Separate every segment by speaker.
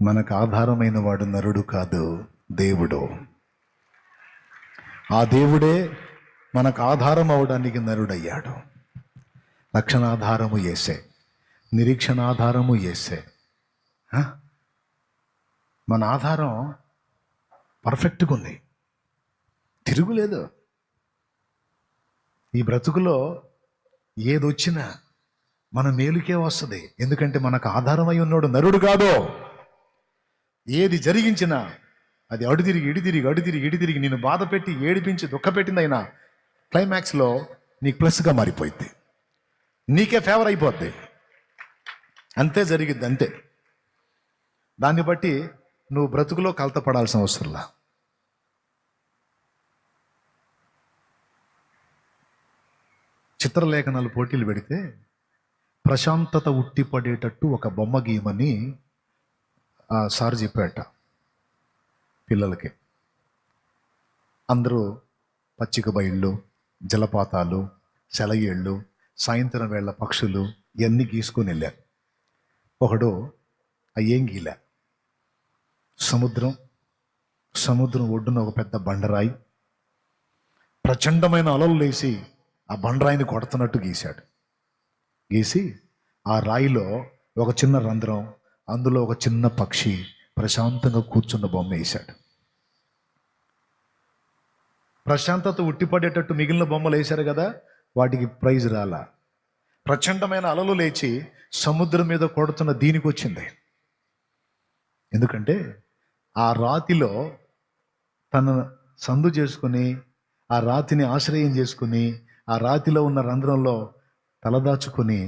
Speaker 1: మనకు ఆధారమైన వాడు నరుడు కాదు, దేవుడు. ఆ దేవుడే మనకు ఆధారం అవడానికి నరుడయ్యాడు. రక్షణాధారము యేసే, నిరీక్షణాధారము యేసే. మన ఆధారం పర్ఫెక్ట్గా ఉంది, తిరుగులేదు. ఈ బ్రతుకులో ఏదొచ్చినా మన మేలుకే వస్తుంది, ఎందుకంటే మనకు ఆధారమై ఉన్నాడు నరుడు కాదు. ఏది జరిగించినా అది అడుతిరిగి ఇడితిరిగి నేను బాధ పెట్టి ఏడిపించి దుఃఖపెట్టిందైనా క్లైమాక్స్లో నీకు ప్లస్గా మారిపోయింది, నీకే ఫేవర్ అయిపోద్ది. అంతే జరిగిద్ది, అంతే. దాన్ని బట్టి నువ్వు బ్రతుకులో కలతపడాల్సిన అవసరంలా. చిత్రలేఖనాలు పోటీలు పెడితే ప్రశాంతత ఉట్టిపడేటట్టు ఒక బొమ్మ గీయమని సార్ చెప్పాట పిల్లలకి. అందరూ పచ్చిక బయళ్ళు, జలపాతాలు, సెలయేళ్ళు, సాయంత్రం వేళ పక్షులు ఇవన్నీ గీసుకొని వెళ్ళారు. ఒకడు ఏం గీలే, సముద్రం ఒడ్డున ఒక పెద్ద బండరాయి, ప్రచండమైన అలలు లేచి ఆ బండరాయిని కొడుతున్నట్టు గీశాడు. గీసి ఆ రాయిలో ఒక చిన్న రంధ్రం, అందులో ఒక చిన్న పక్షి ప్రశాంతంగా కూర్చున్న బొమ్మ వేశాడు. ప్రశాంతత ఉట్టిపడేటట్టు మిగిలిన బొమ్మలు వేశారు కదా, వాటికి ప్రైజ్ రాలా. ప్రచండమైన అలలు లేచి సముద్రం మీద కొడుతున్న దీనికి వచ్చింది. ఎందుకంటే ఆ రాతిలో తన సందు చేసుకుని, ఆ రాతిని ఆశ్రయం చేసుకుని, ఆ రాతిలో ఉన్న రంధ్రంలో తలదాచుకుని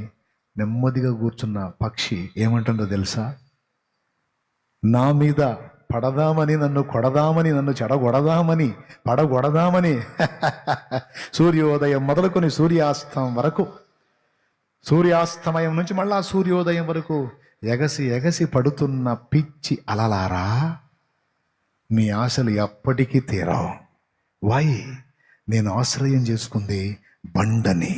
Speaker 1: నెమ్మదిగా కూర్చున్న పక్షి ఏమంటుందో తెలుసా? నా మీద పడదామని, నన్ను కొడదామని, నన్ను చెడగొడదామని, పడగొడదామని సూర్యోదయం మొదలుకొని సూర్యాస్తమయం నుంచి మళ్ళా సూర్యోదయం వరకు ఎగసి పడుతున్న పిచ్చి అలలారా, మీ ఆశలు ఎప్పటికీ తీరావు. వై? నేను ఆశ్రయం చేసుకుంది బండని.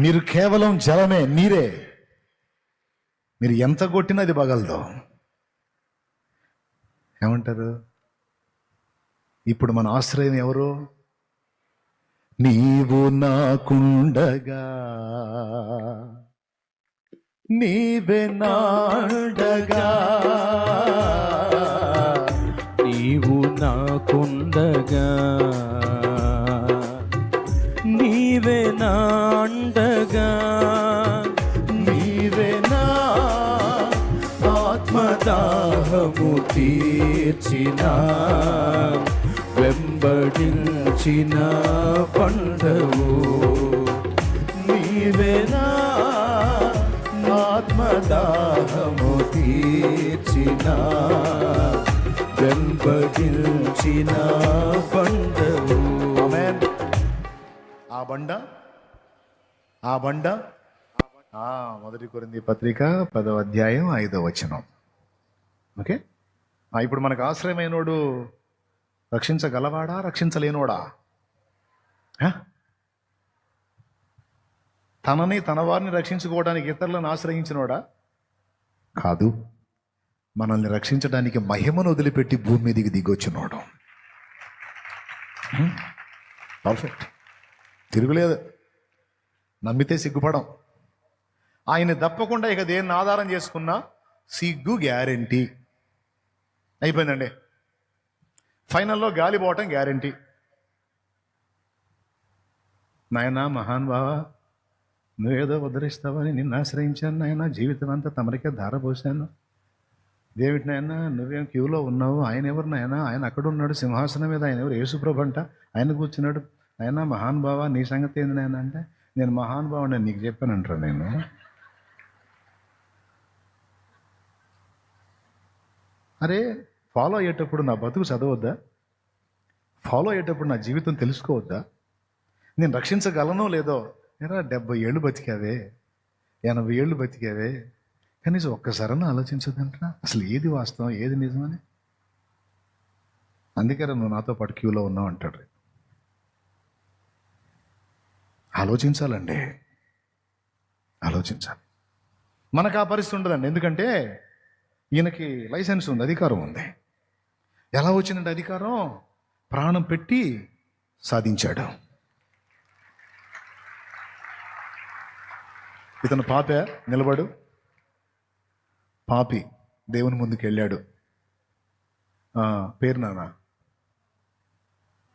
Speaker 1: మీరు కేవలం జలమే, నీరే. మీరు ఎంత కొట్టినా అది పగలదు. ఏమంటారు? ఇప్పుడు మన ఆశ్రయం ఎవరు? నీవు నాకుండగా, నీవే నాడగా,
Speaker 2: నీవు నాకుండగా, నీవే నాండగా,
Speaker 1: నీవే నా
Speaker 2: ఆత్మదాహము తీర్చిన, వెంబడించిన పండవు.
Speaker 1: నీవే నా
Speaker 2: ఆత్మదాహము తీర్చిన, వెంబడించిన పండవు.
Speaker 1: ఆ బండ మొదటి కొరింథీ పత్రిక 10వ అధ్యాయం 5వ వచనం. ఓకే, ఇప్పుడు మనకు ఆశ్రయమైనోడు రక్షించగలవాడా, రక్షించలేనోడా? తనని తన వారిని రక్షించుకోవడానికి ఇతరులను ఆశ్రయించినోడా? కాదు, మనల్ని రక్షించడానికి మహిమను వదిలిపెట్టి భూమి మీదకి దిగొచ్చినోడు. పర్ఫెక్ట్, తిరుగులేదు. నమ్మితే సిగ్గుపడం. ఆయన తప్పకుండా ఇక దేన్ని ఆధారం చేసుకున్నా సిగ్గు గ్యారెంటీ అయిపోయిందండి. ఫైనల్లో గాలి పోవటం గ్యారెంటీ. నాయనా మహాన్ బావా, నువ్వేదో ఉద్ధరిస్తావని నిన్ను ఆశ్రయించాను నాయన, జీవితం అంతా తమరికే ధారపోసాను. దేవుడి నాయన, నువ్వేం క్యూలో ఉన్నావు, ఆయన ఎవరు నాయన? ఆయన అక్కడ ఉన్నాడు సింహాసనం మీద, ఆయన ఎవరు? యేసుప్రభు అంట, ఆయన కూర్చున్నాడు. నాయన మహాన్ బావా, నీ సంగతి ఏంది నాయన అంటే, నేను మహాన్ బావుని నీకు చెప్పానంటారా? నేను అరే, ఫాలో అయ్యేటప్పుడు నా బతుకు చదవద్దా? ఫాలో అయ్యేటప్పుడు నా జీవితం తెలుసుకోవద్దా? నేను రక్షించగలనో లేదో? ఎరా 70 ఏళ్ళు బతికావే, 80 ఏళ్ళు బతికావే, కనీసం ఒక్కసారన్నా ఆలోచించదంటరా అసలు ఏది వాస్తవం, ఏది నిజమని? అందుకే నువ్వు నాతో పాటు క్యూలో ఉన్నావు అంటాడు. ఆలోచించాలండి, ఆలోచించాలి. మనకు ఆ పరిస్థితి ఉండదండి. ఎందుకంటే ఈయనకి లైసెన్స్ ఉంది, అధికారం ఉంది. ఎలా వచ్చిందంటే అధికారం ప్రాణం పెట్టి సాధించాడు. ఇతను పాపే, నిలబడు. పాపి దేవుని ముందుకు వెళ్ళాడు. పేరు నాన్న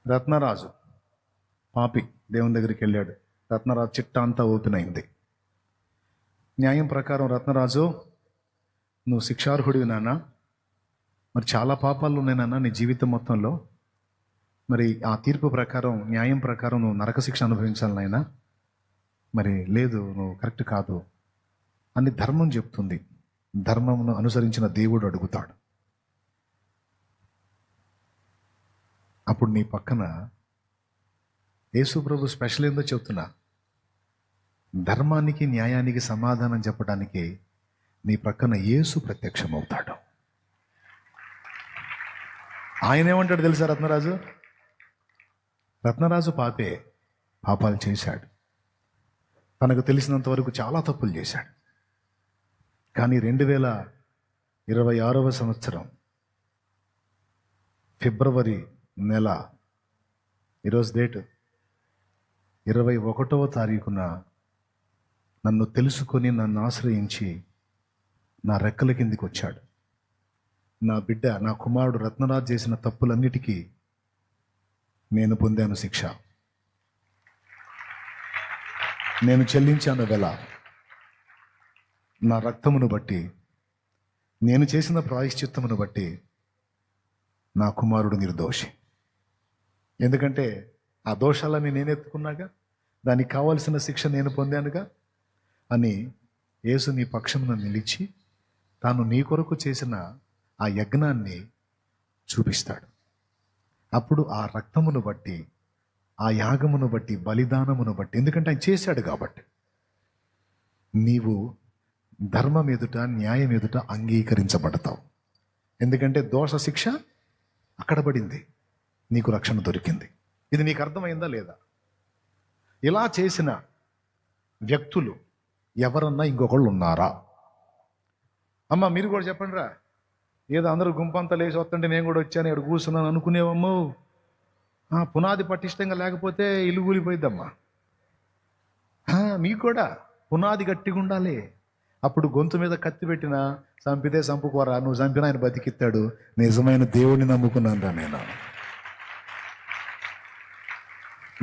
Speaker 1: రత్నరాజు. పాపి దేవుని దగ్గరికి వెళ్ళాడు. రత్నరాజు చిట్టా అంతా ఓపెన్ అయింది. న్యాయం ప్రకారం రత్నరాజు, నువ్వు శిక్షార్హుడివి నాన్న. మరి చాలా పాపాలు ఉన్నాయి నాన్న నీ జీవితం మొత్తంలో. మరి ఆ తీర్పు ప్రకారం, న్యాయం ప్రకారం నువ్వు నరకశిక్ష అనుభవించాలి నాయన. మరి లేదు, నువ్వు కరెక్ట్ కాదు అని ధర్మం చెప్తుంది. ధర్మమును అనుసరించిన దేవుడు అడుగుతాడు. అప్పుడు నీ పక్కన యేసు ప్రభు స్పెషల్ ఏందో చెప్తున్నా. ధర్మానికి న్యాయానికి సమాధానం చెప్పడానికి నీ పక్కన యేసు ప్రత్యక్షమవుతాడు. ఆయన ఏమంటాడు తెలుసా? రత్నరాజు పాపే, పాపాలు చేశాడు. తనకు తెలిసినంత వరకు చాలా తప్పులు చేశాడు. కానీ 2026వ సంవత్సరం ఫిబ్రవరి నెల, ఈరోజు డేట్ 21వ తారీఖున నన్ను తెలుసుకొని నన్ను ఆశ్రయించి నా రెక్కల కిందికి వచ్చాడు. నా బిడ్డ, నా కుమారుడు రత్నరాజు చేసిన తప్పులన్నిటికీ నేను పొందాను శిక్ష. నేను చెల్లించాను వెల. నా రక్తమును బట్టి, నేను చేసిన ప్రాయశ్చిత్తమును బట్టి నా కుమారుడు నిర్దోషి. ఎందుకంటే ఆ దోషాలని నేను ఎత్తుకున్నాగా, దానికి కావలసిన శిక్ష నేను పొందానుగా అని యేసు నీ పక్షమున నిలిచి తాను నీ కొరకు చేసిన ఆ యజ్ఞాన్ని చూపిస్తాడు. అప్పుడు ఆ రక్తమును బట్టి, ఆ యాగమును బట్టి, బలిదానమును బట్టి, ఎందుకంటే ఆయన చేశాడు కాబట్టి నీవు ధర్మం ఎదుట, న్యాయం ఎదుట అంగీకరించబడతావు. ఎందుకంటే దోష శిక్ష అక్కడ పడింది, నీకు రక్షణ దొరికింది. ఇది నీకు అర్థమైందా లేదా? ఇలా చేసిన వ్యక్తులు ఎవరన్నా ఇంకొకళ్ళు ఉన్నారా? అమ్మ మీరు కూడా చెప్పండి రా. ఏదో అందరూ గుంపంతా లేచి వస్తుంటే నేను కూడా వచ్చాను, ఇక్కడ కూర్చున్నాను అనుకునేవమ్మో. పునాది పటిష్టంగా లేకపోతే ఇల్లు కూలిపోయిద్దమ్మా. మీకు కూడా పునాది గట్టిగా ఉండాలి. అప్పుడు గొంతు మీద కత్తి పెట్టినా చంపితే చంపుకోరా, నువ్వు చంపినా ఆయన బతికిస్తాడు. నిజమైన దేవుడిని నమ్ముకున్నాను రా నేను.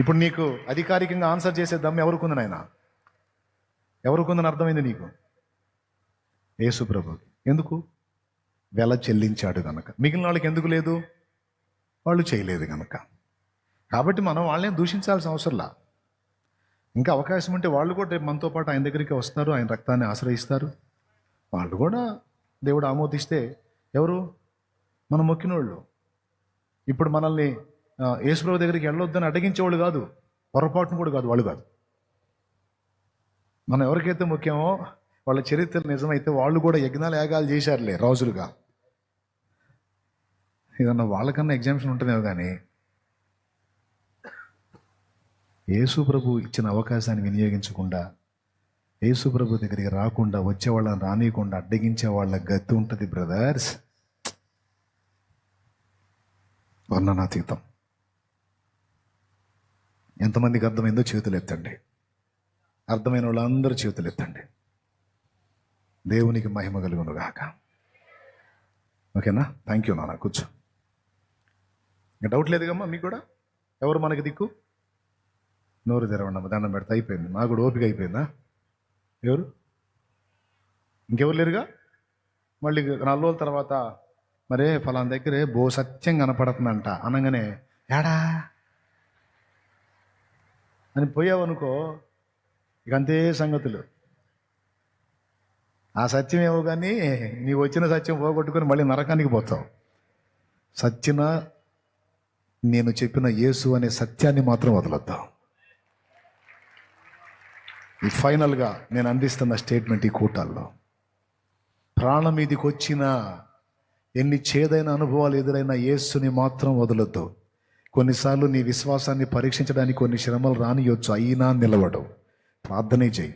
Speaker 1: ఇప్పుడు నీకు అధికారికంగా ఆన్సర్ చేసే దమ్ము ఎవరికుంది నాయన? ఎవరికుందని అర్థమైంది నీకు? యేసు ప్రభుకి. ఎందుకు? వెల చెల్లించాడు కనుక. మిగిలిన వాళ్ళకి ఎందుకు లేదు? వాళ్ళు చేయలేదు కనుక. కాబట్టి మనం వాళ్ళని దూషించాల్సిన అవసరంలా. ఇంకా అవకాశం ఉంటే వాళ్ళు కూడా రేపు మనతో పాటు ఆయన దగ్గరికి వస్తారు, ఆయన రక్తాన్ని ఆశ్రయిస్తారు. వాళ్ళు కూడా దేవుడు ఆమోదిస్తే, ఎవరు? మనం మొక్కినోళ్ళు. ఇప్పుడు మనల్ని యేసుప్రభు దగ్గరికి వెళ్ళొద్దని అడ్డగించేవాళ్ళు కాదు, పొరపాటును కూడా కాదు, వాళ్ళు కాదు. మనం ఎవరికైతే ముఖ్యమో వాళ్ళ చరిత్రలు నిజమైతే వాళ్ళు కూడా యజ్ఞాలు యాగాలు చేశారులే రాజులుగా. ఏదన్నా వాళ్ళకన్నా ఎగ్జామ్షన్ ఉంటుందేమో కానీ యేసు ప్రభు ఇచ్చిన అవకాశాన్ని వినియోగించకుండా, యేసు ప్రభు దగ్గరికి రాకుండా, వచ్చే వాళ్ళని రానియకుండా అడ్డగించే వాళ్ళ గతి ఉంటుంది బ్రదర్స్. వర్ణనాతీతం. ఎంతమందికి అర్థమైందో చేతులు ఎత్తండి. అర్థమైన వాళ్ళందరూ చేతులు ఎత్తండి. దేవునికి మహిమ కలుగును గాక. ఓకేనా? థ్యాంక్ యూ నాన్న. కూర్చో. ఇంకా డౌట్ లేదుగమ్మా మీకు కూడా? ఎవరు మనకి దిక్కు? నోరు తెరవండి, దండం పెడితే అయిపోయింది. నాకు కూడా ఓపిక అయిపోయిందా? ఎవరు? ఇంకెవరు లేరుగా? మళ్ళీ 4 రోజుల తర్వాత మరే ఫలానా దగ్గరే బో సత్యం కనపడుతుందంట అనగానే ఏడా అని పోయావనుకో, ఇక అంతే సంగతులు. ఆ సత్యం ఏమో కానీ నీవు వచ్చిన సత్యం పోగొట్టుకొని మళ్ళీ నరకానికి పోతావు. సత్యన నేను చెప్పిన యేసు అనే సత్యాన్ని మాత్రం వదలొద్దాం. ఈ ఫైనల్గా నేను అందిస్తున్న స్టేట్మెంట్ ఈ కూటాల్లో, ప్రాణం మీదికి వచ్చిన ఎన్ని చేదైన అనుభవాలు ఎదురైనా యేసుని మాత్రం వదలొద్దు. కొన్నిసార్లు నీ విశ్వాసాన్ని పరీక్షించడానికి కొన్ని శ్రమలు రానియొచ్చు, అయినా నిలవడు. ప్రార్థనే చేయి.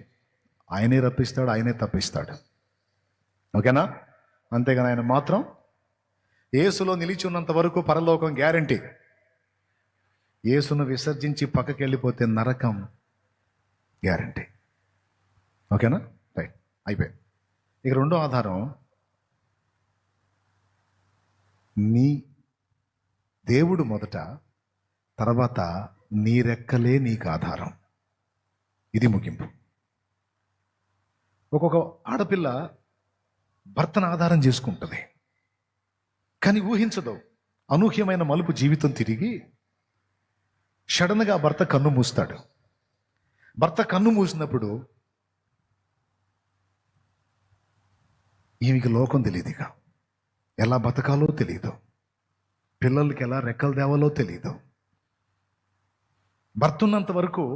Speaker 1: ఆయనే రప్పిస్తాడు, ఆయనే తప్పిస్తాడు. ఓకేనా? అంతేగాని ఆయన మాత్రం యేసులో నిలిచి ఉన్నంత వరకు పరలోకం గ్యారంటీ. యేసును విసర్జించి పక్కకి వెళ్ళిపోతే నరకం గ్యారంటీ. ఓకేనా? రైట్, అయిపోయింది. ఇక రెండో ఆధారం, నీ దేవుడు మొదట, తర్వాత నీ రెక్కలే నీకు ఆధారం. ఇది ముగింపు. ఒక్కొక్క ఆడపిల్ల భర్తను ఆధారం చేసుకుంటుంది, కానీ ఊహించదు. అనూహ్యమైన మలుపు జీవితం తిరిగి సడన్గా భర్త కన్ను మూస్తాడు. భర్త కన్ను మూసినప్పుడు ఈమెకి లోకం తెలియదు, ఇక ఎలా బతకాలో తెలియదు, పిల్లలకి ఎలా రెక్కలు తేవాలో తెలియదు. భర్త ఉన్నంత వరకు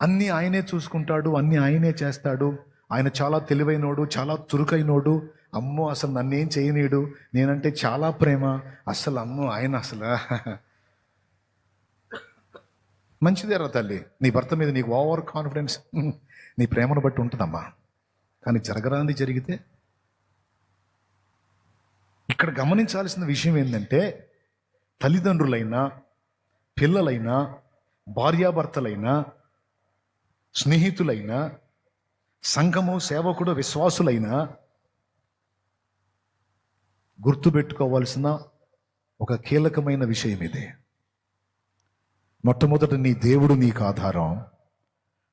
Speaker 1: అన్నీ ఆయనే చూసుకుంటాడు, అన్నీ ఆయనే చేస్తాడు. ఆయన చాలా తెలివైనోడు, చాలా చురుకైనోడు. అమ్మో అసలు నన్నేం చేయనీడు, నేనంటే చాలా ప్రేమ. అసలు అమ్మో ఆయన అసలు మంచిదేరా తల్లి, నీ భర్త మీద నీకు ఓవర్ కాన్ఫిడెన్స్, నీ ప్రేమను బట్టి ఉంటుందమ్మా. కానీ జరగరాంది జరిగితే, ఇక్కడ గమనించాల్సిన విషయం ఏంటంటే, తల్లిదండ్రులైనా, పిల్లలైనా, భార్యాభర్తలైనా, స్నేహితులైనా, సంఘము, సేవకుడు, విశ్వాసులైనా గుర్తుపెట్టుకోవాల్సిన ఒక కీలకమైన విషయం ఇదే. మొట్టమొదట నీ దేవుడు నీకు ఆధారం.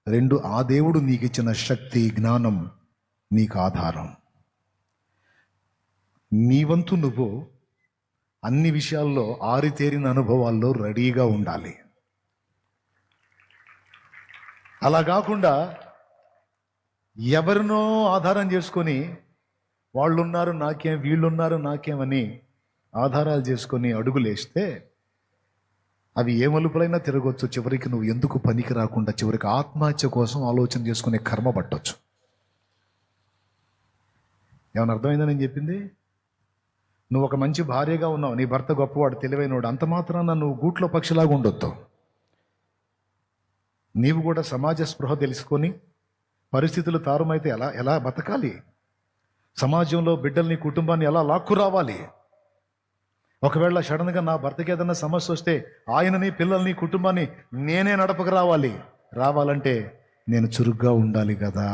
Speaker 1: రెండు, ఆ దేవుడు నీకు ఇచ్చిన శక్తి, జ్ఞానం నీకు ఆధారం. నీ వంతు నువ్వు అన్ని విషయాల్లో ఆరితేరిన అనుభవాల్లో రెడీగా ఉండాలి. అలా కాకుండా ఎవరినో ఆధారం చేసుకొని వాళ్ళున్నారు నాకేం, వీళ్ళున్నారు నాకేమని ఆధారాలు చేసుకొని అడుగులేస్తే అవి ఏ మలుపులైనా తిరగొచ్చు. చివరికి నువ్వు ఎందుకు పనికి రాకుండా చివరికి ఆత్మహత్య కోసం ఆలోచన చేసుకునే కర్మ పట్టొచ్చు. ఏమైనా అర్థమైందా నేను చెప్పింది? నువ్వు ఒక మంచి భార్యగా ఉన్నావు, నీ భర్త గొప్పవాడు, తెలివైనవాడు, అంత మాత్రాన నువ్వు గూట్లో పక్షిలాగా ఉండొద్దు. నీవు కూడా సమాజ స్పృహ తెలుసుకొని పరిస్థితులు తారుమైతే ఎలా బతకాలి, సమాజంలో బిడ్డల్ని, కుటుంబాన్ని ఎలా లాక్కు రావాలి. ఒకవేళ సడన్గా నా భర్తకి ఏదైనా సమస్య వస్తే ఆయనని, పిల్లల్ని, కుటుంబాన్ని నేనే నడపక రావాలంటే నేను చురుగ్గా ఉండాలి కదా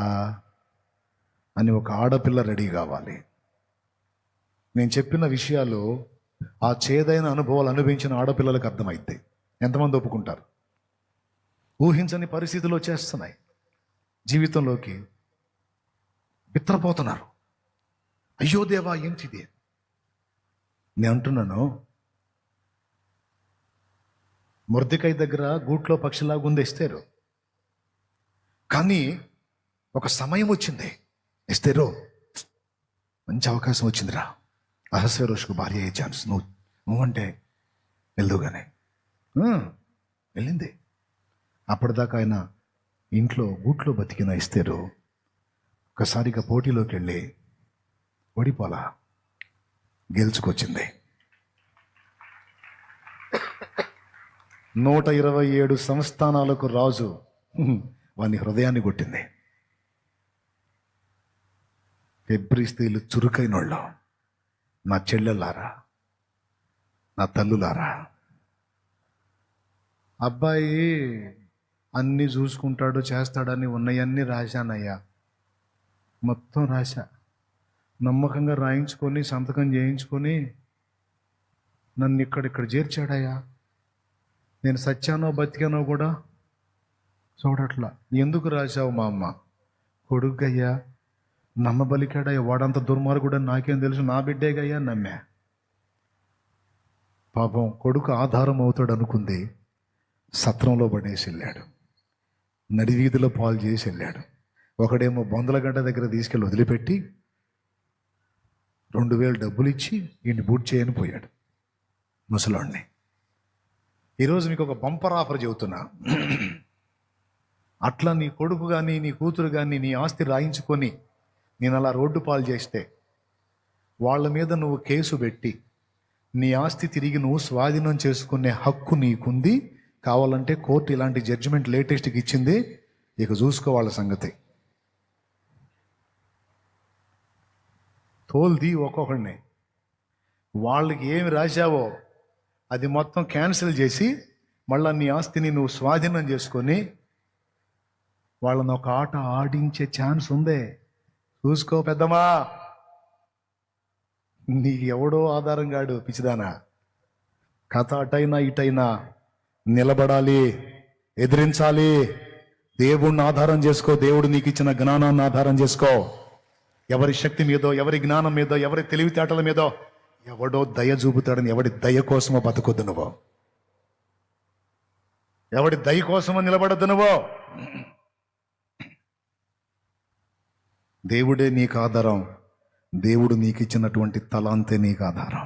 Speaker 1: అని ఒక ఆడపిల్ల రెడీ కావాలి. నేను చెప్పిన విషయాలు ఆ చేదైన అనుభవాలు అనుభవించిన ఆడపిల్లలకు అర్థమైద్ది. ఎంతమంది ఒప్పుకుంటారు? ఊహించని పరిస్థితులు వచ్చేస్తున్నాయి జీవితంలోకి, బిత్రపోతున్నారు. అయ్యో దేవా ఏంటిది? నేను అంటున్నాను, మొర్దెకై దగ్గర గూట్లో పక్షిలాగా ఉంది ఎస్తేరు. కానీ ఒక సమయం వచ్చింది, ఎస్తేరో మంచి అవకాశం వచ్చిందిరా, అహస్వేరోషుకు భార్య అయ్యే ఛాన్స్, నువ్వంటే వెళ్దుగానే వెళ్ళింది. అప్పటిదాకా ఆయన ఇంట్లో గూట్లో బతికిన ఎస్తేరు ఒకసారిగా పోటీలోకి వెళ్ళి ఓడిపోలా, గెలుచుకొచ్చింది. 127 సంస్థానాలకు రాజు వాని హృదయాన్ని కొట్టింది. హెబ్రీ స్త్రీలు చురుకైనోళ్ళు, నా చెల్లెలారా, నా తల్లులారా, అబ్బాయి అన్నీ చూసుకుంటాడు, చేస్తాడని ఉన్నాయన్నీ రాశానయ్యా, మొత్తం రాశా. నమ్మకంగా రాయించుకొని సంతకం చేయించుకొని నన్ను ఇక్కడ చేర్చాడయ్యా. నేను సత్యానో బతికానో కూడా చూడట్లా. ఎందుకు రాశావు మా అమ్మ? కొడుకయ్యా, నమ్మబలికాడయ్యా, వాడంత దుర్మార్గుడు నాకేం తెలుసు, నా బిడ్డేగయ్యా నమ్మా. పాపం కొడుకు ఆధారం అవుతాడు అనుకుంది, సత్రంలో పడేసి వెళ్ళాడు, నడివీధిలో పాలు చేసి వెళ్ళాడు. ఒకడేమో బొందలగడ్డ దగ్గర తీసుకెళ్ళి వదిలిపెట్టి 2000 డబ్బులు ఇచ్చి ఈయన్ని బూట్ చేయని పోయాడు ముసలాడిని. ఈరోజు మీకు ఒక బంపర్ ఆఫర్ చెబుతున్నా. అట్లా నీ కొడుకు కానీ, నీ కూతురు కానీ నీ ఆస్తి రాయించుకొని నేను అలా రోడ్డు పాలు చేస్తే వాళ్ళ మీద నువ్వు కేసు పెట్టి నీ ఆస్తి తిరిగి నువ్వు స్వాధీనం చేసుకునే హక్కు నీకుంది. కావాలంటే కోర్టు ఇలాంటి జడ్జిమెంట్ లేటెస్ట్కి ఇచ్చింది, ఇక చూసుకో వాళ్ళ సంగతి. తోల్ది ఒక్కొక్కడిని. వాళ్ళకి ఏమి రాశావో అది మొత్తం క్యాన్సిల్ చేసి మళ్ళా నీ ఆస్తిని నువ్వు స్వాధీనం చేసుకొని వాళ్ళని ఒక ఆట ఆడించే ఛాన్స్ ఉందే. చూసుకో పెద్దమా, నీకు ఎవడో ఆధారం కాడు పిచ్చిదానా. కథ అటైనా ఇటైనా నిలబడాలి, ఎదిరించాలి. దేవుణ్ణి ఆధారం చేసుకో, దేవుడు నీకు ఇచ్చిన జ్ఞానాన్ని ఆధారం చేసుకో. ఎవరి శక్తి మీదో, ఎవరి జ్ఞానం మీదో, ఎవరి తెలివితేటల మీదో ఎవడో దయ చూపుతాడని ఎవడి దయ కోసమో బతకొద్దు నువ్వు. ఎవడి దయ కోసమో నిలబడద్దు నువ్వు. దేవుడే నీకు ఆధారం. దేవుడు నీకు ఇచ్చినటువంటి తలాంతే నీకు ఆధారం.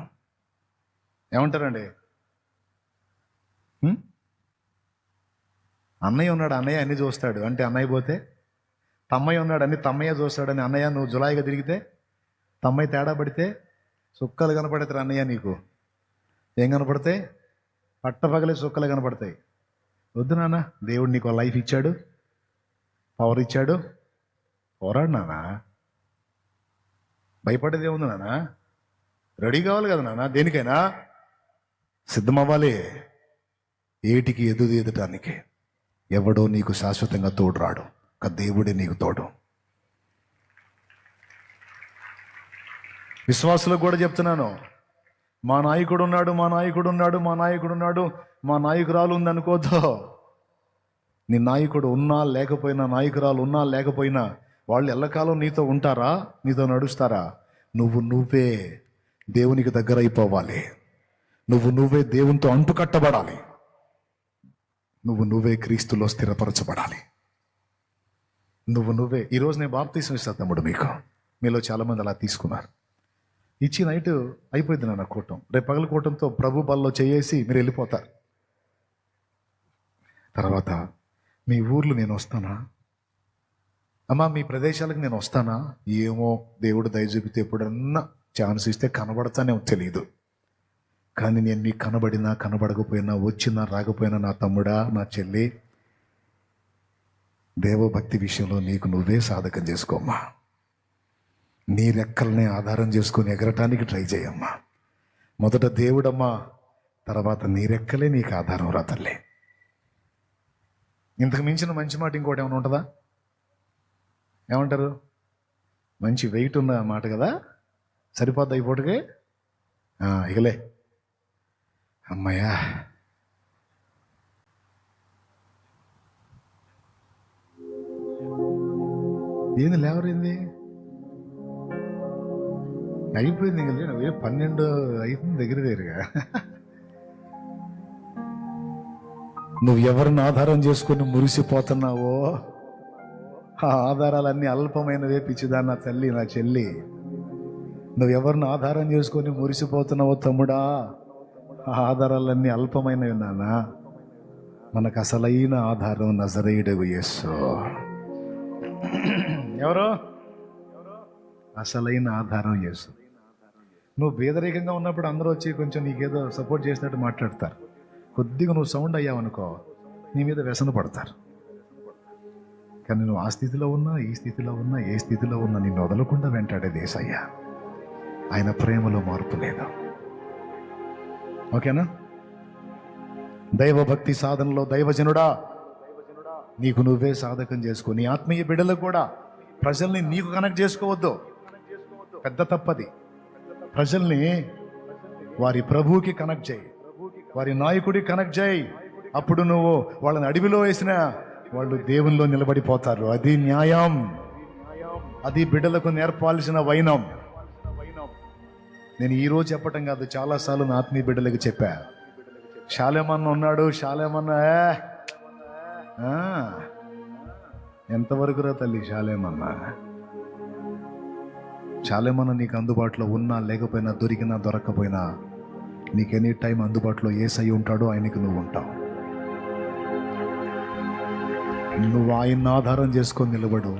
Speaker 1: ఏమంటారండి? అన్నయ్య ఉన్నాడు, అన్నయ్య అన్ని చూస్తాడు అంటే అన్నయ్య పోతే, తమ్మయ్య ఉన్నాడు అన్ని తమ్మయ్య చూస్తాడని అన్నయ్య నువ్వు జులాయిగా తిరిగితే, తమ్మయ్య తేడా పడితే సుక్కలు కనపడతారు అన్నయ్య నీకు. ఏం కనపడతాయి? పట్టపగలే సుక్కలు కనపడతాయి. వద్దు నాన్న, దేవుడు నీకు లైఫ్ ఇచ్చాడు, పవర్ ఇచ్చాడు, పోరాడు నాన్న. భయపడేది ఏముంది నాన్న? రెడీ కావాలి కదా నాన్న, దేనికైనా సిద్ధమవ్వాలి. ఏటికి ఎదుటానికి. ఎవడో నీకు శాశ్వతంగా తోడు రాడు, ఒక దేవుడే నీకు తోడు. విశ్వాసులకు కూడా చెప్తున్నాను, మా నాయకుడు ఉన్నాడు, మా నాయకుడు ఉన్నాడు, మా నాయకుడు ఉన్నాడు, మా నాయకురాలు ఉంది అనుకోద్దు. నీ నాయకుడు ఉన్నా లేకపోయినా, నాయకురాలు ఉన్నా లేకపోయినా వాళ్ళు ఎల్లకాలం నీతో ఉంటారా? నీతో నడుస్తారా? నువ్వే దేవునికి దగ్గర అయిపోవాలి. నువ్వే దేవునితో అంటుకట్టబడాలి. నువ్వే క్రీస్తులో స్థిరపరచబడాలి. నువ్వే. ఈరోజు నేను బాప్తీసం ఇస్తాను తమ్ముడు. మీలో చాలామంది అలా తీసుకున్నారు. ఇచ్చి నైట్ అయిపోయింది నాన్న కూటం. రేపు పగల కూటంతో ప్రభు బల్లో చేసి మీరు వెళ్ళిపోతారు. తర్వాత మీ ఊర్లు నేను వస్తానా అమ్మా, మీ ప్రదేశాలకు నేను వస్తానా? ఏమో, దేవుడు దయ చూపితే ఎప్పుడన్నా ఛాన్స్ ఇస్తే కనబడతానే తెలియదు. కానీ నేను నీకు కనబడినా కనబడకపోయినా, వచ్చినా రాకపోయినా, నా తమ్ముడా, నా చెల్లి, దేవభక్తి విషయంలో నీకు నువ్వే సాధకం చేసుకోమ్మా. నీ రెక్కల్ని ఆధారం చేసుకొని ఎగరటానికి ట్రై చేయమ్మా. మొదట దేవుడమ్మా, తర్వాత నీ రెక్కలే నీకు ఆధారం రా తల్లి. ఇంతకు మించిన మంచి మాట ఇంకోటి ఏమైనా ఉంటుందా? ఏమంటారు? మంచి వెయిట్ ఉన్న మాట కదా, సరిపోద్దా ఈ పూటకి? ఇకలే అమ్మయ్యా. ఏంది లేవరింది? అయిపోయింది కదా, నువ్వే 12 అయిపోయింది దగ్గరగా. నువ్వు ఎవరిని ఆధారం చేసుకొని మురిసిపోతున్నావో ఆ ఆధారాలన్నీ అల్పమైనవే పిచ్చిదా నా తల్లి, నా చెల్లి. నువ్వు ఎవరిని ఆధారం చేసుకొని మురిసిపోతున్నావో తమ్ముడా, ఆ ఆధారాలన్నీ అల్పమైనవి నాన్న. మనకు అసలైన ఆధారం నజరేయుడగు యేసు. ఎవరు? అసలైన ఆధారం యేసు. నువ్వు పేదరికంగా ఉన్నప్పుడు అందరూ వచ్చి కొంచెం నీకేదో సపోర్ట్ చేసినట్టు మాట్లాడతారు. కొద్దిగా నువ్వు సౌండ్ అయ్యావనుకో, నీ మీద వ్యసన పడతారు. కానీ నువ్వు ఆ స్థితిలో ఉన్నా, ఈ స్థితిలో ఉన్నా, ఏ స్థితిలో ఉన్నా నిన్ను వదలకుండా వెంటాడే యేసయ్య. ఆయన ప్రేమలో మార్పు లేదు. ఓకేనా? దైవభక్తి సాధనలో దైవజనుడా, నీకు నువ్వే సాధకం చేసుకో. నీ ఆత్మీయ బిడ్డలకు కూడా ప్రజల్ని నీకు కనెక్ట్ చేసుకోవద్దు, పెద్ద తప్పది. ప్రజల్ని వారి ప్రభువుకి కనెక్ట్ చేయి, వారి నాయకుడికి కనెక్ట్ చేయి. అప్పుడు నువ్వు వాళ్ళని అడవిలో వేసినా వాళ్ళు దేవునిలో నిలబడిపోతారు. అది న్యాయం, అది బిడ్డలకు నేర్పాల్సిన వైనం. నేను ఈరోజు చెప్పటం కాదు, చాలాసార్లు నా ఆత్మీయ బిడ్డలకు చెప్పా. శాలేమన్న ఉన్నాడు, శాలేమన్న ఎంతవరకు రా తల్లి శాలేమన్న? శాలేమన్న నీకు అందుబాటులో ఉన్నా లేకపోయినా, దొరికినా దొరక్కపోయినా, నీకు ఎనీ టైం అందుబాటులో యేసయ్య ఉంటాడో ఆయనకి నువ్వు ఉంటావు. నువ్వు ఆయన్ని ఆధారం చేసుకొని నిలబడు.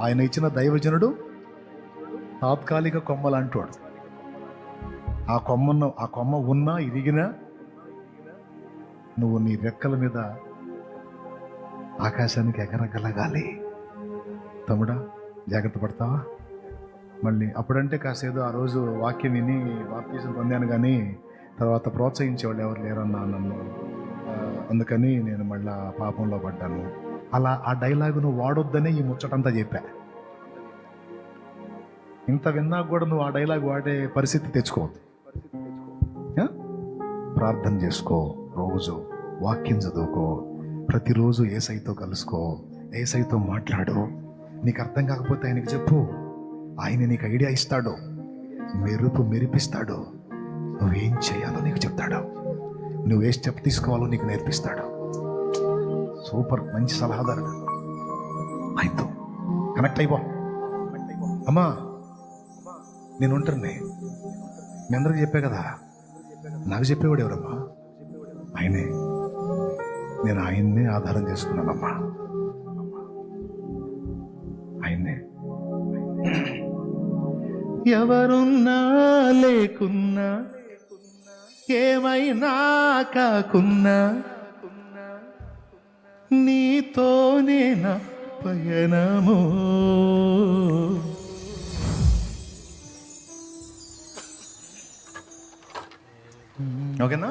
Speaker 1: ఆయన ఇచ్చిన దైవజనుడు తాత్కాలిక కొమ్మలాంటోడు. ఆ కొమ్మ ఉన్నా ఇరిగినా నువ్వు నీ రెక్కల మీద ఆకాశానికి ఎగరగలగాలి. తమ్ముడా, జాగ్రత్త పడతావా? మళ్ళీ అప్పుడంటే కాసేదో ఆ రోజు వాక్యం విని బాప్తీసం పొందాను, కానీ తర్వాత ప్రోత్సహించేవాళ్ళు ఎవరు లేరన్నా నన్ను. అందుకని నేను మళ్ళీ పాపంలో పడ్డాను. అలా ఆ డైలాగు నువ్వు వాడొద్దనే ఈ ముచ్చటంతా చెప్పా. ఇంత విన్నా కూడా నువ్వు ఆ డైలాగ్ వాడే పరిస్థితి తెచ్చుకోవద్దు. ప్రార్థన చేసుకో, రోజు వాక్యం చదువుకో, ప్రతిరోజు ఏసైతో కలుసుకో, ఏసైతో మాట్లాడు. నీకు అర్థం కాకపోతే ఆయనకి చెప్పు, ఆయన నీకు ఐడియా ఇస్తాడు, మెరిపిస్తాడు. నువ్వేం చేయాలో నీకు చెప్తాడు, నువ్వే స్టెప్ తీసుకోవాలో నీకు నేర్పిస్తాడు. సూపర్, మంచి సలహాదారు. ఆయనతో కనెక్ట్ అయిపో. అమ్మా నేను ఉంటాను, మీ అందరికి చెప్పే కదా, నాకు చెప్పేవాడు ఎవరమ్మా? ఆయనే. నేను ఆయన్నే ఆధారం చేసుకున్నానమ్మా, ఆయన్నే. ఎవరున్నా లేకున్నా, ఏమైనా కాకున్నా, నీతోనే నా పయనము. ఓకేనా?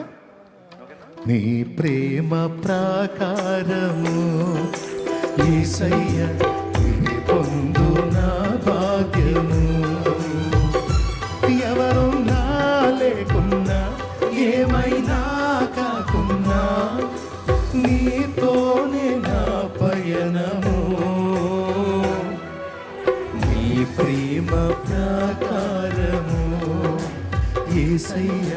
Speaker 1: నీ ప్రేమ ప్రాకారము యేసయ్య, నీ పొందు నా భాగ్యము. ఎవరున్నా లేకున్నా, ఏమైనా కాకున్నా, నీతోనే నా పయనము. నీ ప్రేమ ప్రాకారము యేసయ్య,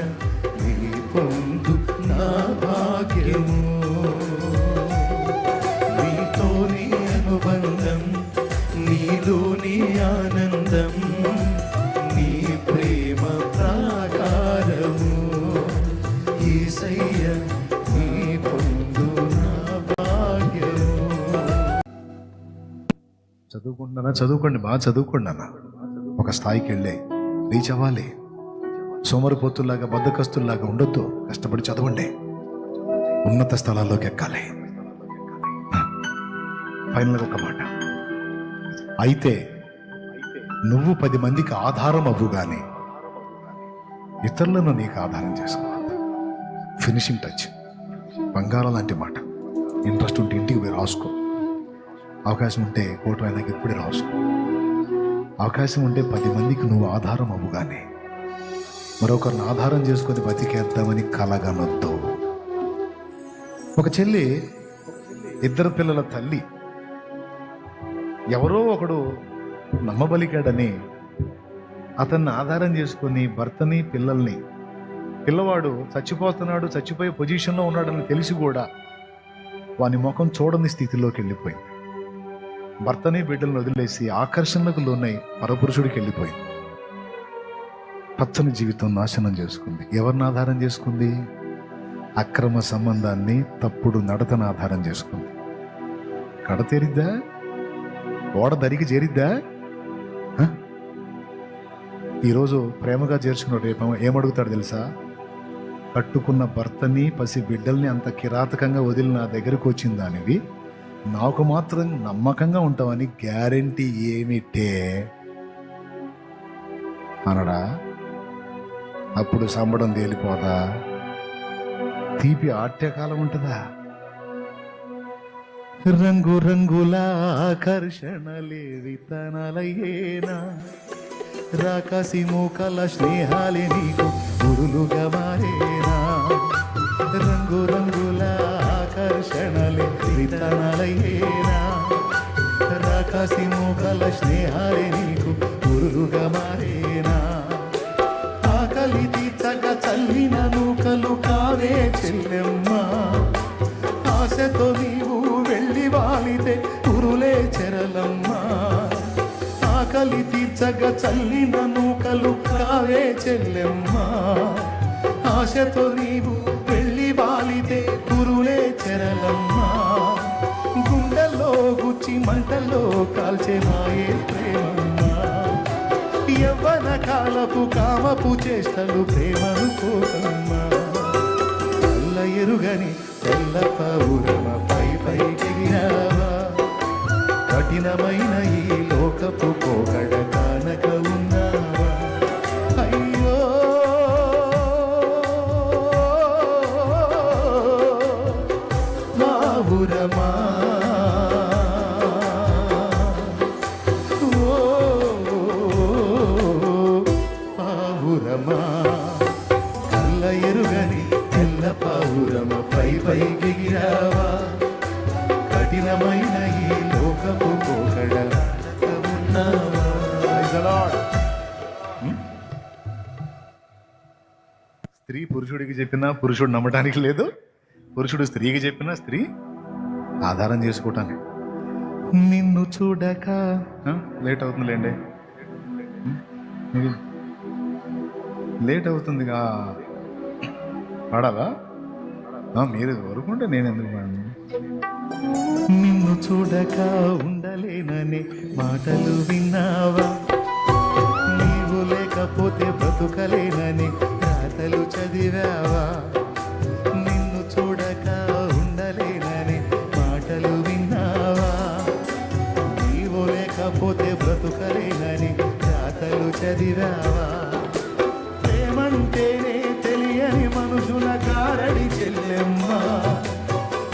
Speaker 1: నీ పొందు నా భాగ్యము. నీతోని అనుబంధం, నీలోని ఆనందం, నీ ప్రేమ ప్రాకారము యేసయ్య, నీ పొందు నా భాగ్యము. చదువుకోండి, బాగా చదువుకోండి అన్న. ఒక స్థాయికి వెళ్ళి రీచ్ అవ్వాలి. సోమరిపోతుల్లాగా బద్ధకస్తుల్లాగా ఉండొద్దు. కష్టపడి చదవండి, ఉన్నత స్థలాల్లోకి ఎక్కాలి. ఫైనల్గా ఒక మాట, అయితే నువ్వు 10 మందికి ఆధారం అవ్వు, కానీ ఇతరులను నీకు ఆధారం చేసుకోవాలి. ఫినిషింగ్ టచ్, బంగారం లాంటి మాట. ఇంట్రెస్ట్ ఉంటే ఇంటికి పోయి రాసుకో, అవకాశం ఉంటే కోట ఆయనకి ఇప్పుడే రాసుకో. అవకాశం ఉంటే 10 మందికి నువ్వు ఆధారం అవ్వు, కానీ మరొకరిని ఆధారం చేసుకొని బతికేద్దామని కలగనొద్దు. ఒక చెల్లి, 2 పిల్లల తల్లి, ఎవరో ఒకడు నమ్మబలికాడని అతన్ని ఆధారం చేసుకొని భర్తని పిల్లల్ని, పిల్లవాడు చచ్చిపోయే పొజిషన్లో ఉన్నాడని తెలిసి కూడా వాని ముఖం చూడని స్థితిలోకి వెళ్ళిపోయింది. భర్తని బిడ్డలను వదిలేసి ఆకర్షణలకు లోనై పరపురుషుడికి వెళ్ళిపోయింది. పచ్చని జీవితం నాశనం చేసుకుంది. ఎవరిని ఆధారం చేసుకుంది? అక్రమ సంబంధాన్ని, తప్పుడు నడతను ఆధారం చేసుకుంది. కడతేరిద్దా? ఓడ దరికి చేరిద్దా? ఈరోజు ప్రేమగా చేర్చుకున్న రేపు ఏమడుగుతాడు తెలుసా? కట్టుకున్న భర్తని, పసి బిడ్డల్ని అంత కిరాతకంగా వదిలి నా దగ్గరకు వచ్చిన దానివి, నాకు మాత్రం నమ్మకంగా ఉంటావని గ్యారెంటీ ఏమిటే అనడా? అప్పుడు సంబడం తేలిపోదా? తీపి ఆట్యకాలం ఉంటుందా? రంగు రంగుల ఆకర్షణలే విత్తనాలయ్యేనా, రాకాసి మూకల స్నేహాలే నీకు గురులుగా మారేనా. రంగు రంగుల ఆకర్షణలే విత్తనాలయ్యేనా, రాకాసి మూకల స్నేహాలే నీకు గురులుగా మారేనా. ఆకలి తీర్చగా చల్లిన నూకలు కావే చెల్లెమ్మ, ఆశతో నీవు వెళ్ళి వాలితే కురులే చెరలమ్మ. ఆకలి తీర్చగా చల్లిన నూకలు కావే చెల్లెమ్మ, ఆశతో నీవు వెళ్ళి వాలితే కురులే చెరలమ్మ. గుండెల్లో గుచ్చి మంటల్లో కాల్చే మాయే ప్రేమమ్మ. యవ్వన కాలపు కామపు చేష్టలు ప్రేమనుకోకమ్మా. తెల్ల ఎరుగని తెల్ల పౌరమ పైకెగిరావా, కఠినమైన ఈ లోకపు పోకడ కానక ఉన్న స్త్రీ పురుషుడికి చెప్పినా పురుషుడు నమ్మటానికి లేదు, పురుషుడు స్త్రీకి చెప్పినా స్త్రీ ఆధారం చేసుకోవటానికి. నిన్ను చూడక లేట్ అవుతుందిలేండి, లేట్ అవుతుందిగా. పాడాలా? మీరు ఊరుకుంటే నేను ఎందుకు పాడను? నిన్ను చూడక ఉండలేననే మాటలు విన్నావా, నీవు లేకపోతే బ్రతుకలేనని రాతలు చదివావా. నిన్ను చూడక ఉండలేనని మాటలు విన్నావా, నీవు లేకపోతే బ్రతుకలేనని రాతలు చదివావా. ప్రేమంటేనే తెలియని మనుషుల కారడి చెల్లెమ్మ,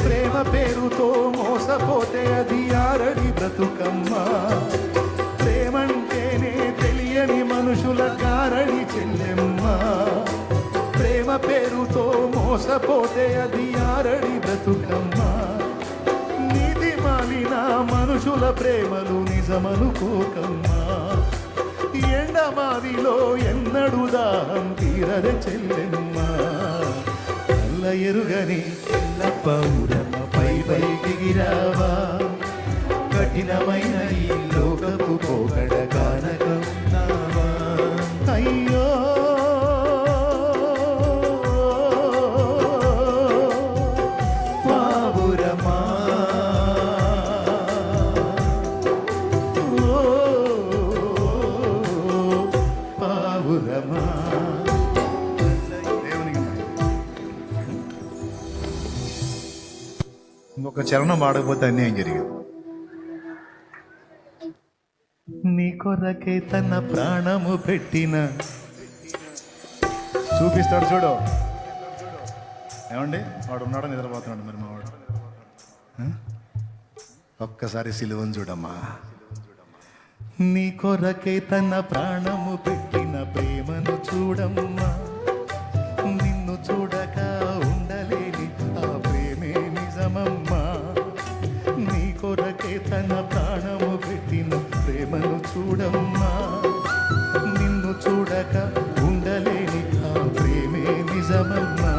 Speaker 1: ప్రేమ పేరుతో మోసపోతే అది ఆరడి బ్రతుకమ్మ. ప్రేమంటేనే తెలియని మనుషుల కారడి చెల్లెమ్మ, ప్రేమ పేరుతో మోసపోతే అది ఆరడి బ్రతుకమ్మ. నీతి మాలిన మనుషుల ప్రేమలు నిజమనుకోకమ్మా, ఎండమావిలో ఎన్నడు దాహం తీరద చెల్లెమ్మ. నల్ల ఎరుగని పౌరమ పైకి గిరావా, కఠినమైన ఈ లోకపు పోగడ కానకన్నావా. అయ్యో పావురమా, పావురమా. ఇంకొక చరణం ఆడకపోతే అన్యాయం జరిగింది. నీ కొరకే తన ప్రాణము పెట్టిన, చూపిస్తాడు చూడు. ఏమండి వాడు ఉన్నాడు, నిద్రపోతున్నాడు మరి మా వాడు. ఒక్కసారి సిలువను చూడమ్మా. నీ కొరకే తన ప్రాణము పెట్టిన ప్రేమను చూడమ్మా, నిన్ను చూడక ఉండలేని ఆ ప్రేమే నిజమమ్మా. నీ కొరకే తన ప్రాణము పెట్టిన ప్రేమను చూడమ్మా, నిన్ను చూడక ఉండలేని ఆ ప్రేమే నిజమమ్మా.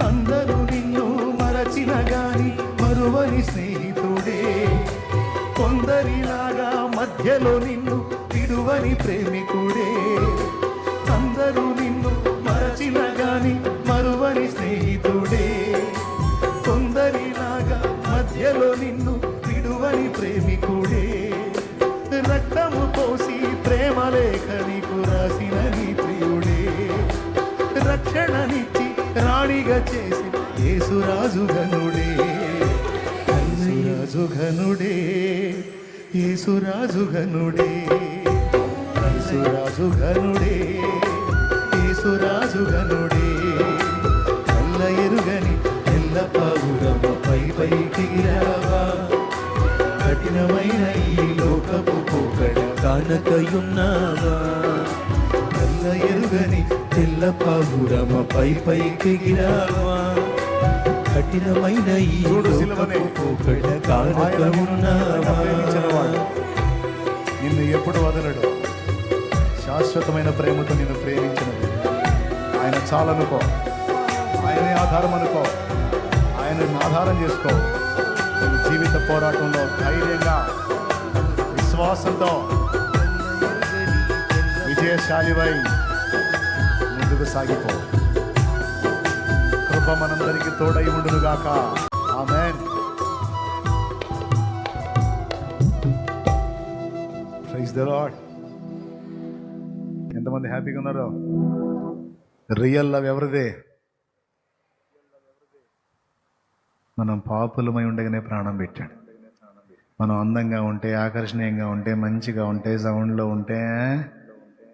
Speaker 1: అందరూ నిన్ను మరచిన గాని మరువని స్నేహితుడే, కొందరిలాగా మధ్యలో నిన్ను విడువని ప్రేమికుడే. అందరూ నిన్ను మరచిన గాని మరువని స్నేహితుడే, కొందరిలాగా మధ్యలో నిన్ను విడువని ప్రేమికుడే. రక్తము పోసి ప్రేమ లేఖ నీకు రాసిన నీ ప్రియుడే, రక్షణనిచ్చి రాణిగా చేసి యేసురాజు ఘనుడే. యేసురాజు ఘనుడే, యేసురాజు ఘనుడే, యేసురాజు ఘనుడే, యేసురాజు ఘనుడే. నల్ల ఎరుగని తెల్ల పావురమ పైకి గిరావా, కఠినమైన ఈ లోకపు పోకడ కానకయున్నావా. నల్ల ఎరుగని తెల్ల పావురమ పైకి గిరావా, కఠినమైన ఈ లోకపు పోకడ కానకయున్నావా. నిన్ను ఎప్పుడు వదలడు, శాశ్వతమైన ప్రేమతో నిన్ను ప్రేమించినది ఆయన చాలనుకో, ఆయనే ఆధారం అనుకో, ఆయనను ఆధారం చేసుకో. జీవిత పోరాటంలో ధైర్యంగా విశ్వాసంతో విజయశాలివై ముందుకు సాగిపో. కృప మనందరికీ తోడై ఉండునుగాక. ఆమేన్. Praise the Lord. ఎంతమంది హ్యాపీగా ఉన్నారో? రియల్ లవ్ ఎవరిదే? మనం పాపులమై ఉండగానే ప్రాణం పెట్టాడు. మనం అందంగా ఉంటే, ఆకర్షణీయంగా ఉంటే, మంచిగా ఉంటే, సౌండ్లో ఉంటే,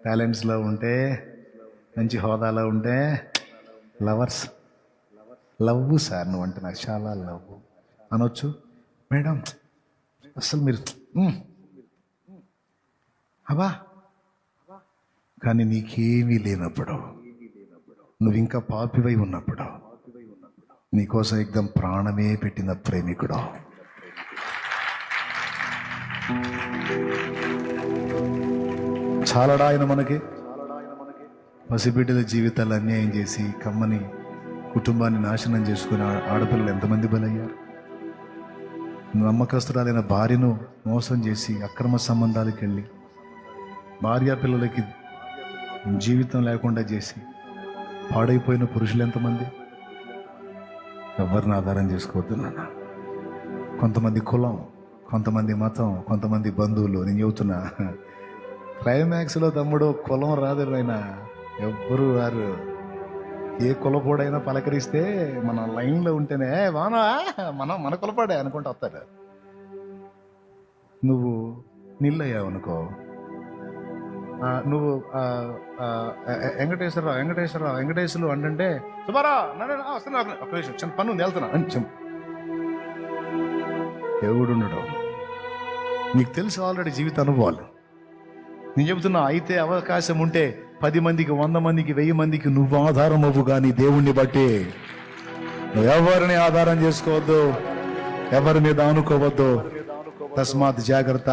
Speaker 1: టాలెంట్స్లో ఉంటే, మంచి హోదాలో ఉంటే లవర్స్. లవ్ సార్ నువ్వు అంటే నాకు చాలా లవ్ అనొచ్చు. మేడం అసలు మీరు అబ్బా, కానీ నీకేమీ లేనప్పుడు, నువ్వు ఇంకా పాపివై ఉన్నప్పుడు, నీకోసం ఎగ్దం ప్రాణమే పెట్టిన ప్రేమికుడు. చాలడా ఆయన మనకి? పసిబిడ్డల జీవితాలు అన్యాయం చేసి కమ్మని కుటుంబాన్ని నాశనం చేసుకుని ఆడపిల్లలు ఎంతమంది బలయ్యారు. నమ్మకస్తురాలైన భార్యను మోసం చేసి అక్రమ సంబంధాలకు వెళ్ళి భార్య పిల్లలకి జీవితం లేకుండా చేసి పాడైపోయిన పురుషులు ఎంతమంది. ఎవరిని ఆధారం చేసుకోవద్దు నాన్న. కొంతమంది కులం, కొంతమంది మతం, కొంతమంది బంధువులు. నేను చెబుతున్నా, క్లైమాక్స్లో తమ్ముడు కులం రాదు అయినా ఎవ్వరు వారు. ఏ కులపోడైనా పలకరిస్తే మన లైన్లో ఉంటేనే వానా మన కులపాడే అనుకుంటూ వస్తాడు. నువ్వు నిల్లయ్యావు అనుకో, నువ్వు వెంకటేశ్వరరావు అంటే సుబ్బారా వస్తున్నా, ఒక నిమిషం చిన్న పన్ను వెళ్తున్నా అని ఎవడు ఉండడం. నీకు తెలుసు ఆల్రెడీ జీవిత అనుభవాలు. నేను చెబుతున్నా, అయితే అవకాశం ఉంటే 10 మందికి, 100 మందికి, 1000 మందికి నువ్వు ఆధారం అవ్వు. కానీ దేవుణ్ణి బట్టి నువ్వు ఎవరిని ఆధారం చేసుకోవద్దు, ఎవరి మీద ఆనుకోవద్దు. తస్మాత్ జాగ్రత్త.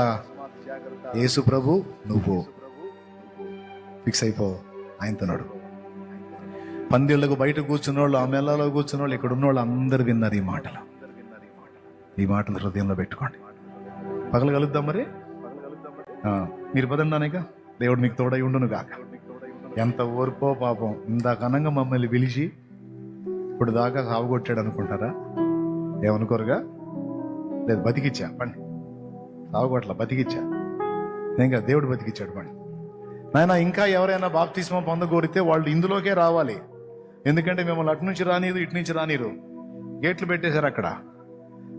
Speaker 1: యేసు ప్రభు నువ్వు ఫిక్స్ అయిపో, ఆయనతోనాడు. పందిళ్లకు బయట కూర్చున్న వాళ్ళు, ఆ మెల్లలో కూర్చున్న వాళ్ళు, ఇక్కడ ఉన్న వాళ్ళు అందరు విన్నారు ఈ మాటలు హృదయంలో పెట్టుకోండి. పగలు కలుద్దాం మరి. మీరు పదండానేక దేవుడు మీకు తోడై ఉండును గాక. ఎంత ఓర్పో పాపం, ఇందాక అనంగా మమ్మల్ని పిలిచి ఇప్పుడు దాకా సాగుకొట్టాడు అనుకుంటారా? ఏమనుకోరుగా? లేదు, బతికిచ్చా పండి. సాగుకొట్ల బతికిచ్చా, ఇంకా దేవుడు బతికిచ్చాడు పండి. నాయన, ఇంకా ఎవరైనా బాప్తిస్మం పొందగోరితే వాళ్ళు ఇందులోకే రావాలి. ఎందుకంటే మిమ్మల్ని అటు నుంచి రానిరు, ఇటు నుంచి రానిరు, గేట్లు పెట్టేశారు అక్కడ.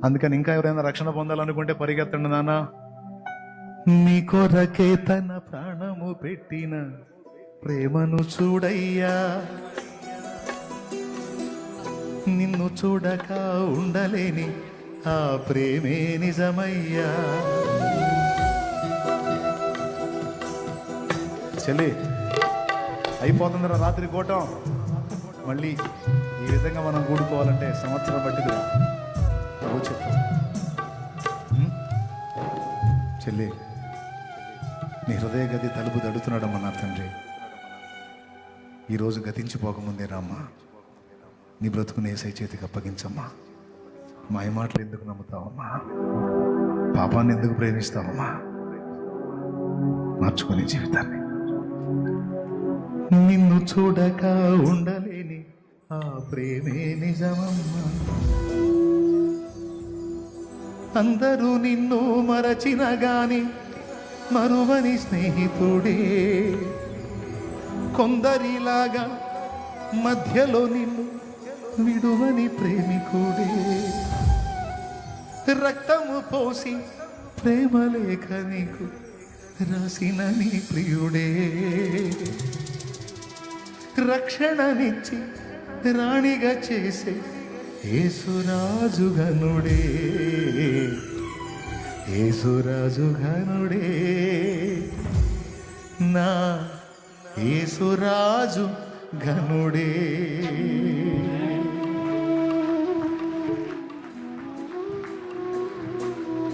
Speaker 1: అందుకని ఇంకా ఎవరైనా రక్షణ పొందాలనుకుంటే పరిగెత్తండి నాన్న. నీ కొరకే తన ప్రాణము పెట్టిన ప్రేమను చూడయ్యా, నిన్ను చూడక ఉండలేని ఆ ప్రేమే నిజమయ్యా. చెల్లి, అయిపోతుందిరా రాత్రి కూటం. మళ్ళీ ఈ విధంగా మనం కూడుకోవాలంటే సంవత్సరం పట్టిదిరా. చెప్తాం చెల్లి, నీ హృదయ గది తలుపు దడుతున్నాడమ్మా నా తండ్రి. ఈరోజు గతించిపోకముందే రామ్మా, నీ బ్రతుకుని యేసయ్య చేతికి అప్పగించమ్మా. మాయ మాటలు ఎందుకు నమ్ముతావమ్మా? పాపాన్ని ఎందుకు ప్రేమిస్తావమ్మా? మార్చుకునే జీవితాన్ని. నిన్ను చూడక ఉండలేని ఆ ప్రేమే నిజమమ్మా. అందరూ నిన్ను మరచిన గాని మరువని స్నేహితుడే, కొందరిలాగా మధ్యలో నిన్ను విడువని ప్రేమికుడే, రక్తము పోసి ప్రేమ లేఖ నీకు రాసిన నీ ప్రియుడే, రక్షణనిచ్చి రాణిగా చేసే యేసురాజు ఘనుడే, యేసురాజు ఘనుడే, నా యేసురాజు ఘనుడే.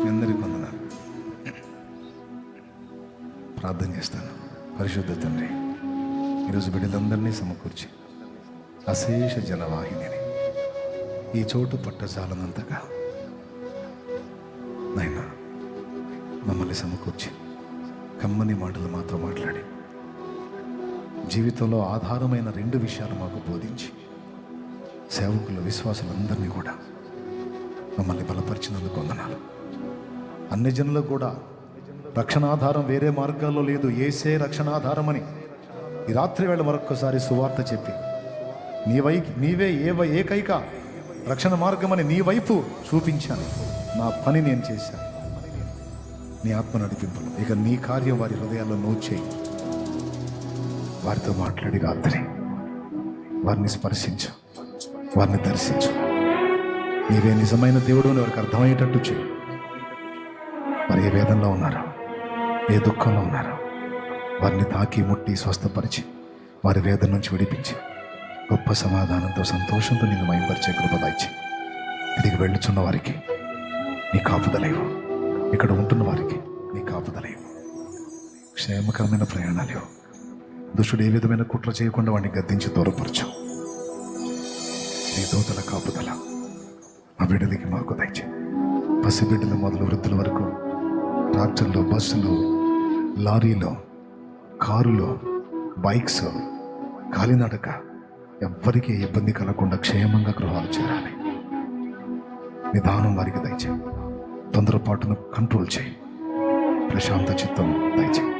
Speaker 1: అందరికీ వందనాలు. ప్రార్థన చేస్తాను. పరిశుద్ధ తండ్రి, ఈరోజు బిడ్డలందరినీ సమకూర్చి అశేష జనవాహినిని ఈ చోటు పట్టజాలనంతగా నాయనా మమ్మల్ని సమకూర్చి కమ్మని మాటలు మాతో మాట్లాడి జీవితంలో ఆధారమైన 2 విషయాలు మాకు బోధించి సేవకుల విశ్వాసులందరినీ కూడా మమ్మల్ని బలపరిచినందుకు వందనాలు. అన్ని జనులకు కూడా రక్షణాధారం వేరే మార్గాల్లో లేదు, యేసే రక్షణాధారమని ఈ రాత్రి వేళ మరొక్కసారి సువార్త చెప్పి నీవే ఏకైక రక్షణ మార్గమని నీ వైపు చూపించాను. నా పని నేను చేశాను. నీ ఆత్మ నడిపింపును ఇక నీ కార్యం వారి హృదయాల్లో నోట్ చేయి. వారితో మాట్లాడి రాత్రి వారిని స్పర్శించు, వారిని దర్శించు. నీవే నిజమైన దేవుడు అని వారికి అర్థమయ్యేటట్టు చేయి. వారు ఏ వేదనలో ఉన్నారు, ఏ దుఃఖంలో ఉన్నారు, వారిని తాకి ముట్టి స్వస్థపరిచి వారి వేదన నుంచి విడిపించి గొప్ప సమాధానంతో సంతోషంతో నిన్ను మయంపరిచే కృప దయచి తిరిగి వెళ్ళుచున్న వారికి నీ కాపుదలేవు, ఇక్కడ ఉంటున్న వారికి నీ కాపుదలేవు, క్షేమకరమైన ప్రయాణాలు దుష్టుడు ఏ విధమైన కుట్ర చేయకుండా వాడిని గద్దించి దూరపరచు. నీ దూతల కాపుదల మా బిడ్డలకి మాకు దయచే. పసిబిడ్డలు మొదలు వృద్ధుల వరకు, ట్రాక్టర్లు, బస్సులు, లారీలో, కారులో, బైక్స్, కాలినడక ఎవ్వరికీ ఇబ్బంది కలగకుండా క్షేమంగా గృహాలు చేరాలి. నిదానం వారికి దయచే. తొందరపాటును కంట్రోల్ చేయి. ప్రశాంత చిత్తం దయచేయి.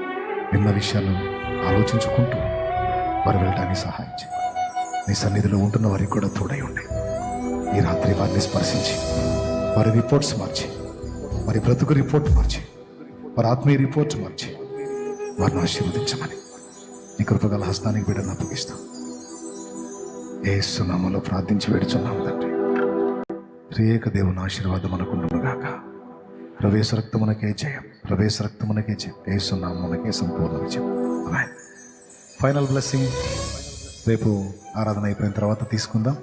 Speaker 1: విన్న విషయాలను ఆలోచించుకుంటూ వారు వెళ్ళడానికి సహాయం చేయి. నీ సన్నిధిలో ఉంటున్న వారికి కూడా తోడై ఉండి ఈ రాత్రి వారిని స్పర్శించి వారి రిపోర్ట్స్ మార్చి, వారి బ్రతుకు రిపోర్ట్ మార్చి, వారి ఆత్మీయ రిపోర్ట్ మార్చి వారిని ఆశీర్వదించమని నీ కృపగల హస్తానికి బిడ్డను అప్పగిస్తాం. యేసు నామములో ప్రార్థించి వేడుచున్నాము తండ్రి. త్రియేక దేవుని ఆశీర్వాదం మనకుండును గాక. ప్రవేశ రక్తమునకే జయం, ప్రవేశ రక్తమునకే జయం, యేసు నామమునకే సంపూర్ణ విజయం. ఆమేన్. ఫైనల్ బ్లెస్సింగ్ రేపు ఆరాధన అయిపోయిన తర్వాత తీసుకుందాం.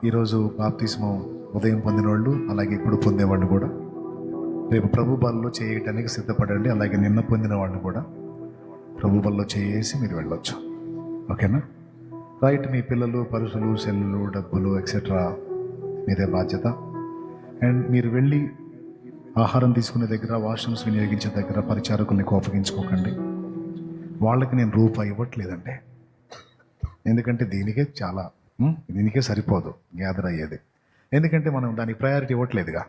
Speaker 1: ఈరోజు బాప్తిస్మం ఉదయం పొందిన వాళ్ళు, అలాగే ఇప్పుడు పొందేవాళ్ళు కూడా రేపు ప్రభు బలలో చేయటానికి సిద్ధపడండి. అలాగే నిన్న పొందిన వాళ్ళు కూడా ప్రభు బలలో చేసి మీరు వెళ్ళొచ్చు. ఓకేనా? రైట్. మీ పిల్లలు, పరుసులు, సెల్లులు, డబ్బులు ఎక్సెట్రా మీదే బాధ్యత. అండ్ మీరు వెళ్ళి ఆహారం తీసుకునే దగ్గర, వాష్రూమ్స్ వినియోగించే దగ్గర పరిచారకుల్ని కోపగించుకోకండి. వాళ్ళకి నేను రూపాయి ఇవ్వట్లేదండి. ఎందుకంటే దీనికే సరిపోదు గ్యాదర్ అయ్యేది. ఎందుకంటే మనం దానికి ప్రయారిటీ ఇవ్వట్లేదుగా.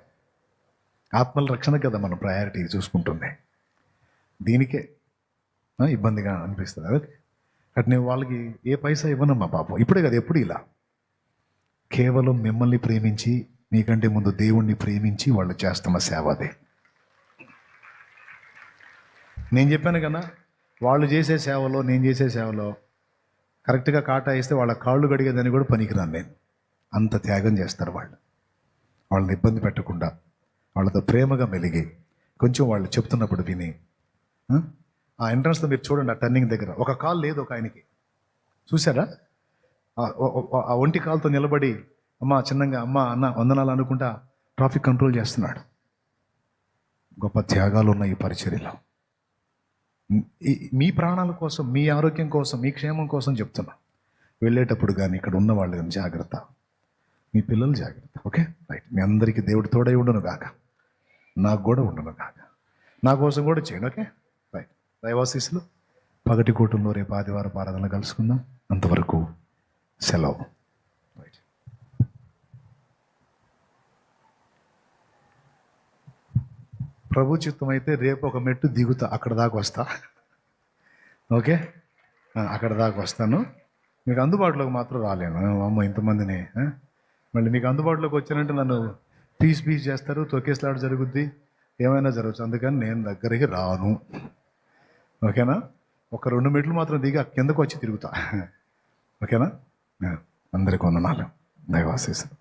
Speaker 1: ఆత్మల రక్షణ కదా మనం ప్రయారిటీ చూసుకుంటుంది. దీనికే ఇబ్బందిగా అనిపిస్తుంది. అదే అటు నేను వాళ్ళకి ఏ పైసా ఇవ్వనమ్మా పాపం. ఇప్పుడే కదా, ఎప్పుడు ఇలా. కేవలం మిమ్మల్ని ప్రేమించి, మీకంటే ముందు దేవుణ్ణి ప్రేమించి వాళ్ళు చేస్తున్న సేవ అదే. నేను చెప్పాను కదా, వాళ్ళు చేసే సేవలో, నేను చేసే సేవలో కరెక్ట్గా కాటా ఇస్తే వాళ్ళ కాళ్ళు గడిగేదని కూడా పనికిరాను నేను. అంత త్యాగం చేస్తారు వాళ్ళు. వాళ్ళని ఇబ్బంది పెట్టకుండా, వాళ్ళతో ప్రేమగా మెలిగి, కొంచెం వాళ్ళు చెప్తున్నప్పుడు విని. ఆ ఎంట్రన్స్లో మీరు చూడండి, ఆ టర్నింగ్ దగ్గర ఒక కాల్ లేదు ఒక ఆయనకి. చూసారా? ఆ ఒంటి కాలుతో నిలబడి అమ్మ చిన్నగా, అమ్మ అన్న వందనాలు అనుకుంటా ట్రాఫిక్ కంట్రోల్ చేస్తున్నాడు. గొప్ప త్యాగాలు ఉన్నాయి ఈ పరిచర్యలో. మీ ప్రాణాల కోసం, మీ ఆరోగ్యం కోసం, మీ క్షేమం కోసం చెప్తున్నా. వెళ్ళేటప్పుడు కానీ ఇక్కడ ఉన్న వాళ్ళు కానీ జాగ్రత్త, మీ పిల్లలు జాగ్రత్త. Okay, right. మీ అందరికీ దేవుడు తోడై ఉండును గాక, నాకు కూడా ఉండును గాక. నా కోసం కూడా చేయండి. Okay, right. దైవాశీస్సులు. పగటి కూటంలో రేపు ఆదివారం ఆరాధన కలుసుకుందాం. అంతవరకు సెలవు. రైట్. ప్రభు చిత్తం అయితే రేపు ఒక మెట్టు దిగుతా, అక్కడ దాకా వస్తా. ఓకే, అక్కడ దాకా వస్తాను. మీకు అందుబాటులోకి మాత్రం రాలేను. అమ్మ ఇంతమందిని మళ్ళీ మీకు అందుబాటులోకి వచ్చానంటే నన్ను పీస్ చేస్తారు, తొక్కేslaడు జరుగుద్ది, ఏమైనా జరగచ్చు. అందుకని నేను దగ్గరికి రాను. ఓకేనా? ఒక 2 మెట్లు మాత్రం దిగి కిందకు వచ్చి తిరుగుతా. ఓకేనా? అందరికీ వందనాలు. దైవాశీస్సులు.